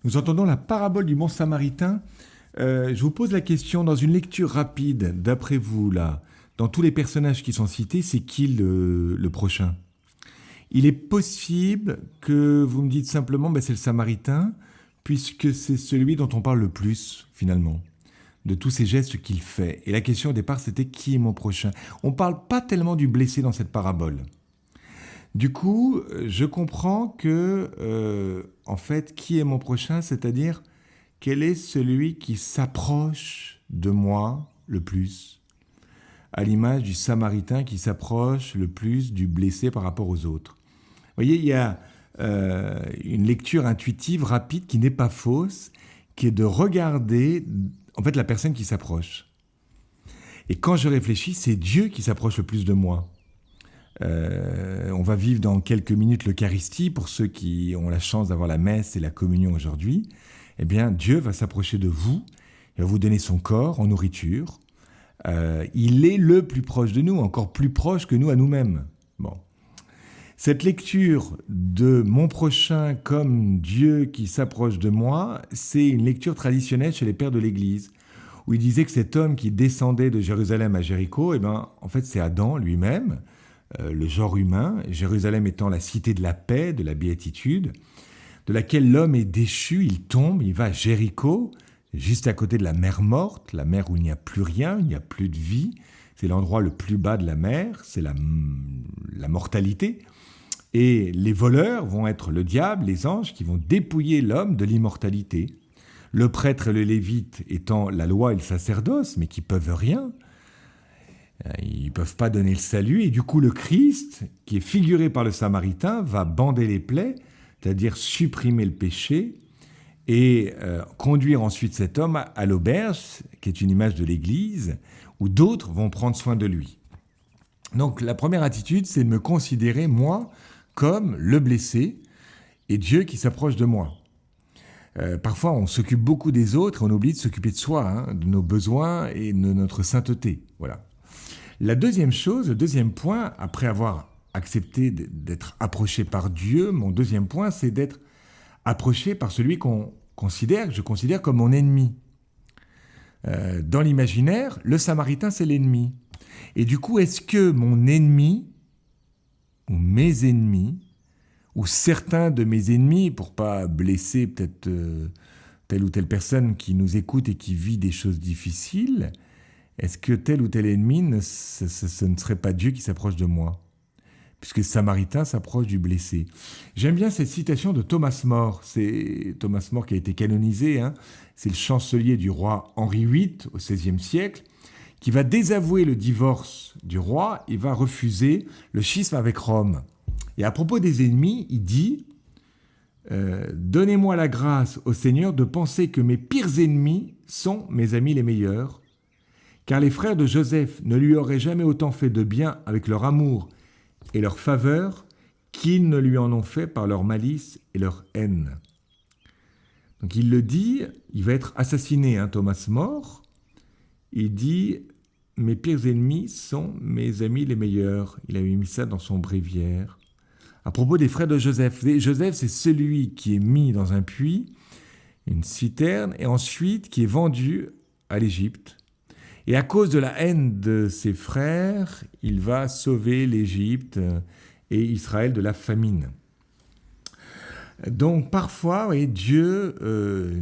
Nous entendons la parabole du bon samaritain. Je vous pose la question, dans une lecture rapide, d'après vous, là, dans tous les personnages qui sont cités, c'est qui le prochain? Il est possible que vous me dites simplement, ben, c'est le samaritain, puisque c'est celui dont on parle le plus, finalement, de tous ces gestes qu'il fait. Et la question au départ, c'était qui est mon prochain? On ne parle pas tellement du blessé dans cette parabole. Du coup, je comprends que, en fait, qui est mon prochain, c'est-à-dire quel est celui qui s'approche de moi le plus, à l'image du samaritain qui s'approche le plus du blessé par rapport aux autres. Vous voyez, il y a une lecture intuitive, rapide, qui n'est pas fausse, qui est de regarder, en fait, la personne qui s'approche. Et quand je réfléchis, c'est Dieu qui s'approche le plus de moi. On va vivre dans quelques minutes l'Eucharistie, pour ceux qui ont la chance d'avoir la messe et la communion aujourd'hui. Eh bien, Dieu va s'approcher de vous, il va vous donner son corps en nourriture. Il est le plus proche de nous, encore plus proche que nous à nous-mêmes. Bon. Cette lecture de mon prochain comme Dieu qui s'approche de moi, c'est une lecture traditionnelle chez les pères de l'Église, où il disait que cet homme qui descendait de Jérusalem à Jéricho, eh ben, en fait, c'est Adam lui-même, le genre humain, Jérusalem étant la cité de la paix, de la béatitude, de laquelle l'homme est déchu, il tombe, il va à Jéricho, juste à côté de la mer morte, la mer où il n'y a plus rien, il n'y a plus de vie, c'est l'endroit le plus bas de la mer, c'est la mortalité. Et les voleurs vont être le diable, les anges, qui vont dépouiller l'homme de l'immortalité. Le prêtre et le lévite étant la loi et le sacerdoce, mais qui peuvent rien. Ils ne peuvent pas donner le salut. Et du coup, le Christ, qui est figuré par le Samaritain, va bander les plaies, c'est-à-dire supprimer le péché, et conduire ensuite cet homme à l'auberge, qui est une image de l'Église, où d'autres vont prendre soin de lui. Donc la première attitude, c'est de me considérer, moi, comme le blessé, et Dieu qui s'approche de moi. Parfois, on s'occupe beaucoup des autres et on oublie de s'occuper de soi, hein, de nos besoins et de notre sainteté. Voilà. La deuxième chose, le deuxième point, après avoir accepté d'être approché par Dieu, mon deuxième point, c'est d'être approché par celui que je considère comme mon ennemi. Dans l'imaginaire, le Samaritain, c'est l'ennemi. Et du coup, est-ce que mon ennemi, ou mes ennemis, ou certains de mes ennemis, pour pas blesser peut-être telle ou telle personne qui nous écoute et qui vit des choses difficiles, est-ce que tel ou tel ennemi, ce ne serait pas Dieu qui s'approche de moi? Puisque le Samaritain s'approche du blessé. J'aime bien cette citation de Thomas More. C'est Thomas More qui a été canonisé, hein. C'est le chancelier du roi Henri VIII au XVIe siècle, qui va désavouer le divorce du roi et va refuser le schisme avec Rome. Et à propos des ennemis, il dit donnez-moi la grâce au Seigneur de penser que mes pires ennemis sont mes amis les meilleurs, car les frères de Joseph ne lui auraient jamais autant fait de bien avec leur amour et leur faveur qu'ils ne lui en ont fait par leur malice et leur haine. Donc il le dit, il va être assassiné, hein, Thomas More. Il dit mes pires ennemis sont mes amis les meilleurs. Il avait mis ça dans son bréviaire. À propos des frères de Joseph, Joseph, c'est celui qui est mis dans un puits, une citerne, et ensuite qui est vendu à l'Égypte. Et à cause de la haine de ses frères, il va sauver l'Égypte et Israël de la famine. Donc parfois, oui, Dieu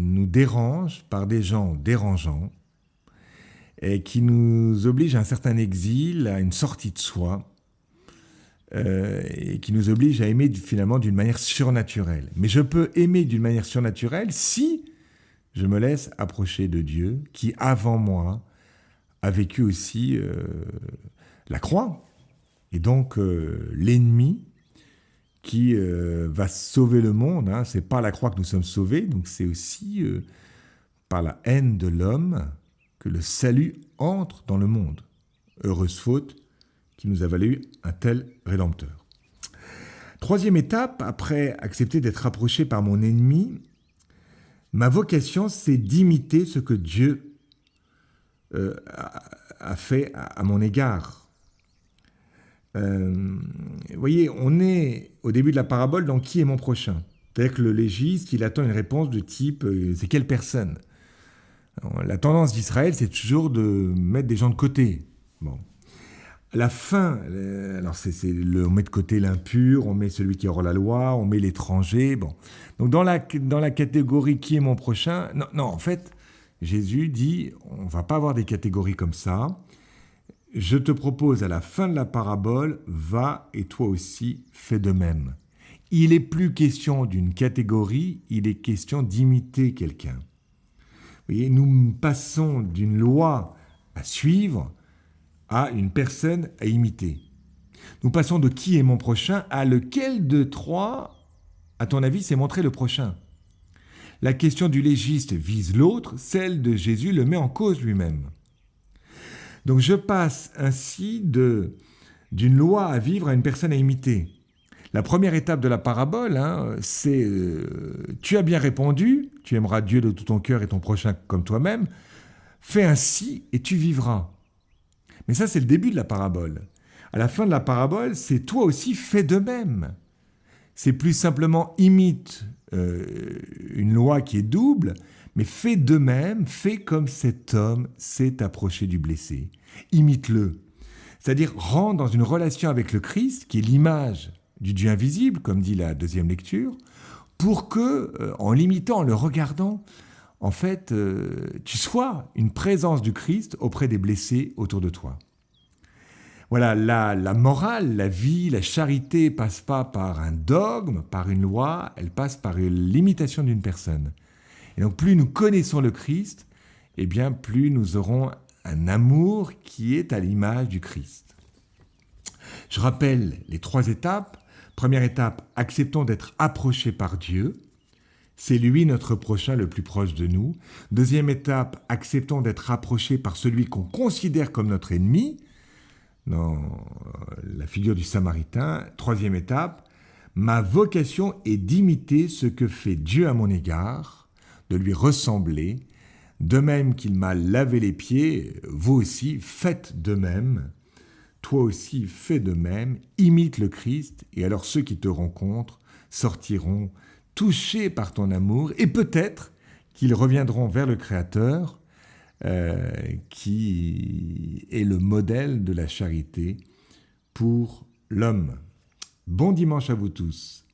nous dérange par des gens dérangeants et qui nous obligent à un certain exil, à une sortie de soi, et qui nous oblige à aimer finalement d'une manière surnaturelle. Mais je peux aimer d'une manière surnaturelle si je me laisse approcher de Dieu, qui avant moi a vécu aussi la croix. Et donc l'ennemi qui va sauver le monde, hein, c'est par la croix que nous sommes sauvés, donc c'est aussi par la haine de l'homme que le salut entre dans le monde. Heureuse faute qui nous a valu un tel rédempteur. Troisième étape, après accepter d'être approché par mon ennemi, ma vocation, c'est d'imiter ce que Dieu a fait à mon égard. Vous voyez, on est au début de la parabole dans qui est mon prochain. C'est-à-dire que le légiste, il attend une réponse de type c'est quelle personne? Alors, la tendance d'Israël, c'est toujours de mettre des gens de côté. Bon. À la fin, alors on met de côté l'impur, on met celui qui est hors la loi, on met l'étranger. Bon. Donc dans la catégorie qui est mon prochain, non, non, en fait, Jésus dit on ne va pas avoir des catégories comme ça. Je te propose à la fin de la parabole, va et toi aussi fais de même. Il n'est plus question d'une catégorie, il est question d'imiter quelqu'un. Vous voyez, nous passons d'une loi à suivre à une personne à imiter. Nous passons de qui est mon prochain à lequel de trois, à ton avis, s'est montré le prochain. La question du légiste vise l'autre, celle de Jésus le met en cause lui-même. Donc je passe ainsi d'une loi à vivre à une personne à imiter. La première étape de la parabole, c'est tu as bien répondu, tu aimeras Dieu de tout ton cœur et ton prochain comme toi-même, fais ainsi et tu vivras. Mais ça, c'est le début de la parabole. À la fin de la parabole, c'est toi aussi fais de même. C'est plus simplement imite une loi qui est double, mais fais de même, fais comme cet homme s'est approché du blessé. Imite-le. C'est-à-dire, rentre dans une relation avec le Christ, qui est l'image du Dieu invisible, comme dit la deuxième lecture, pour que, en l'imitant, en le regardant, en fait, tu sois une présence du Christ auprès des blessés autour de toi. Voilà, la morale, la vie, la charité passe pas par un dogme, par une loi, elle passe par l'imitation d'une personne. Et donc, plus nous connaissons le Christ, eh bien, plus nous aurons un amour qui est à l'image du Christ. Je rappelle les 3 étapes. Première étape, acceptons d'être approchés par Dieu. C'est lui notre prochain le plus proche de nous. Deuxième étape, acceptons d'être approchés par celui qu'on considère comme notre ennemi, dans la figure du Samaritain. Troisième étape, ma vocation est d'imiter ce que fait Dieu à mon égard, de lui ressembler. De même qu'il m'a lavé les pieds, vous aussi faites de même. Toi aussi fais de même, imite le Christ, et alors ceux qui te rencontrent sortiront touchés par ton amour, et peut-être qu'ils reviendront vers le Créateur, qui est le modèle de la charité pour l'homme. Bon dimanche à vous tous.